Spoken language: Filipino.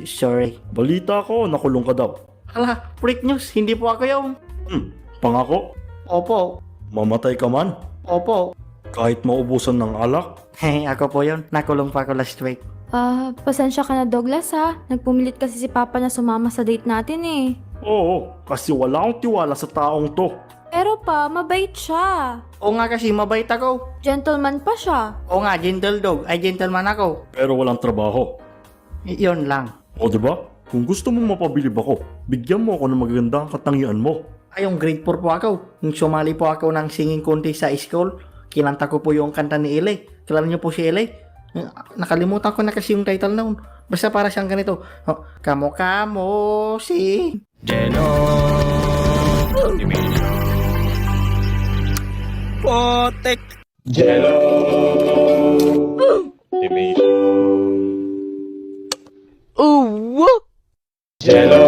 Sorry. Balita ko, nakulong ka daw. Ala, freak news. Hindi po ako yung... Pangako? Opo. Mamatay ka man? Opo. Kahit maubusan ng alak? Ako po yun. Nakulong pa ako last week. Pasensya ka na Douglas ha. Nagpumilit kasi si Papa na sumama sa date natin eh. Oo, kasi wala akong tiwala sa taong to. Pero pa, mabait siya. Oo nga kasi mabait ako. Gentleman pa siya. Oo nga, gentle dog. Ay, gentleman ako. Pero walang trabaho. Yun lang. O diba? Kung gusto mong mapabilib ako, bigyan mo ako ng magagandang katangian mo. Ay, yung grade 4 po ako. Nung sumali po ako ng singing contest sa school, kinanta ko po yung kanta ni Ele. Kilala niyo po si Ele? Nakalimutan ko na kasi yung title noon. Basta para siyang ganito. Kamo-kamo si... Jello Division Potek Jello Division Jello